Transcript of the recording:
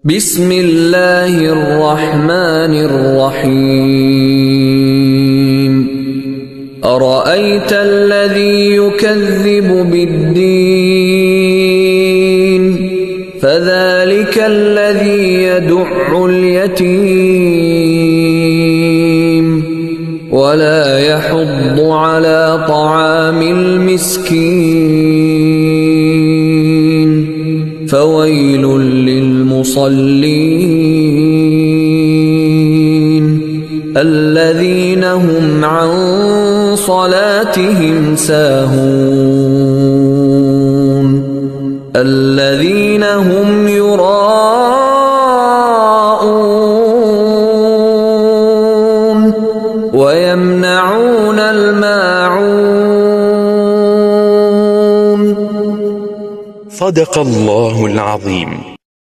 بسم الله الرحمن الرحيم أرأيت الذي يكذب بالدين فذلك الذي يدع اليتيم ولا يحض على طعام المسكين فويل للمصلين الذين هم عن صلاتهم ساهون الذين هم يراءون ويمنعون الماعون. صدق الله العظيم.